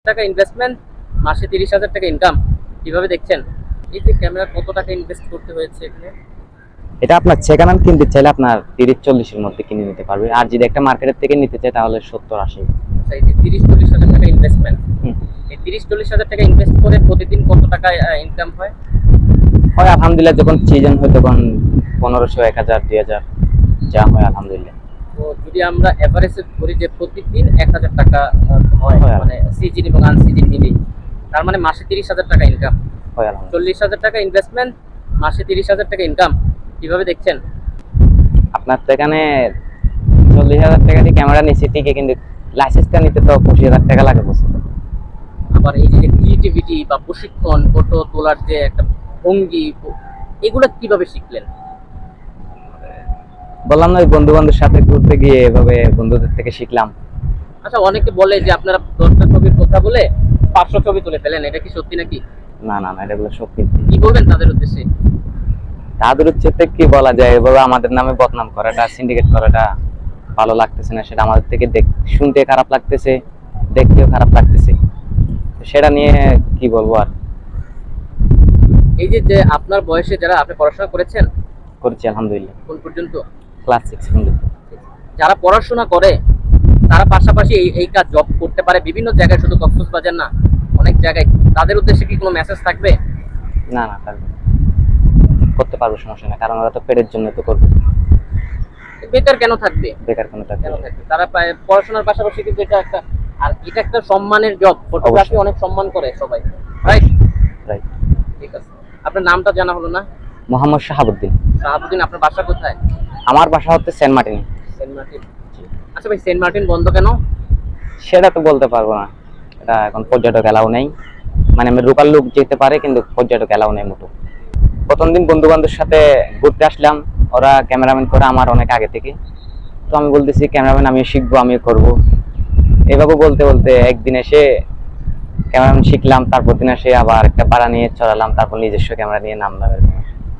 টাকা ইনভেস্টমেন্ট, মাসে 30,000 টাকা ইনকাম, কিভাবে দেখছেন? এই যে ক্যামেরা কত টাকা ইনভেস্ট করতে হয়েছে এখানে? এটা আপনার সেকেন্ড হ্যান্ড কিনতে চাইলে আপনার 30-40-এর মধ্যে কিনে নিতে পারবে, আর যদি একটা মার্কেটের থেকে নিতে চাই তাহলে 70-80। আচ্ছা, এই যে 30-40,000 টাকা ইনভেস্টমেন্ট, এই 30-40,000 টাকা ইনভেস্ট করে প্রতিদিন কত টাকা ইনকাম হয়? হয় আলহামদুলিল্লাহ, যখন সিজন হয় তখন 1500, 1000, 2000 যা হয় আলহামদুলিল্লাহ। তো যদি আমরা এভারেজে ধরি যে প্রতিদিন 1,000 টাকা হয়, হয়। মানে সিজন এবং আনসিজন মিলিয়ে, তার মানে মাসে 30,000 টাকা ইনকাম। হয় আলহামদুলিল্লাহ। 40,000 টাকা ইনভেস্টমেন্ট, মাসে 30,000 টাকা ইনকাম, কিভাবে দেখছেন? আপনার তো এখানে 40,000 টাকা দিয়ে ক্যামেরা নিচ্ছে ঠিকই, কিন্তু লাইসেন্সটা নিতে তো 25,000 টাকা লাগে বছরে। আবার এই যে ক্রিয়েটিভিটি বা প্রশিক্ষণ, ফটো তোলার যে একটা ভঙ্গি, এগুলো কিভাবে শিখলেন? বললাম না, ওই বন্ধু বান্ধবের সাথে ঘুরতে গিয়ে এভাবে বন্ধুদের থেকে শিখলাম। আচ্ছা, অনেকে বলে যে আপনারা 10টা ছবির কথা বলে 500 ছবি তুলে ফেলেন, এটা কি সত্যি নাকি? না না না, এগুলো সত্যি। কি বলবেন তাদের উদ্দেশ্যে? তাদের হচ্ছে কি বলা যায়, এভাবে আমাদের নামে বদনাম করাটা, সিন্ডিকেট করাটা ভালো লাগতেছে না। সেটা আমাদের থেকে শুনতে খারাপ লাগতেছে, দেখতেও খারাপ লাগতেছে। সেটা নিয়ে কি বলবো আর। এই যে আপনার বয়সে যারা, আপনি পড়াশোনা করেছেন করছি আলহামদুলিল্লাহ, কোন পর্যন্ত? ক্লাস 6 পর্যন্ত। যারা পড়াশোনা করে তারা পাশাপাশি এই কাজ জব করতে পারে বিভিন্ন জায়গায়, শুধু কক্সবাজার না, অনেক জায়গায়। তাদের উদ্দেশ্যে কি কোনো মেসেজ থাকবে? না না, পারবে, করতে পারবো, সমস্যা না, কারণ ওরা তো পেটের জন্য তো করবে। বেকার কেন থাকবে? বেকার কোনো কেন থাকবে। থাকবে? তারা পড়াশোনার পাশাপাশি কিন্তু এটা একটা, আর এটা একটা সম্মানের জব। ফটোগ্রাফি অনেক সম্মান করে সবাই, রাইট? রাইট। ঠিক আছে, আপনার নামটা জানা হলো না? মোহাম্মদ শাহাবুদ্দিন। শাহাবুদ্দিন, আপনার বাসা কোথায়? আমার বাসা হচ্ছে সেন্ট মার্টিন। Saint Martin. আচ্ছা ভাই, সেন্ট মার্টিন বন্ধ কেন? সেটা তো বলতে পারবো না, এটা এখন পর্যটক এলাও নেই। মানে লোকাল লোক যেতে পারে, কিন্তু পর্যটক এলাও নেই মোটো। প্রথম দিন বন্ধু বান্ধবের সাথে ঘুরতে আসলাম, ওরা ক্যামেরাম্যান করে আমার অনেক আগে থেকে। তো আমি বলতেছি ক্যামেরাম্যান আমিও শিখবো, আমিও করবো। এভাবে বলতে বলতে একদিন এসে ক্যামেরাম্যান শিখলাম, তারপর দিন এসে আবার একটা ভাড়া নিয়ে চড়ালাম, তারপর নিজস্ব ক্যামেরা নিয়ে নামলাম।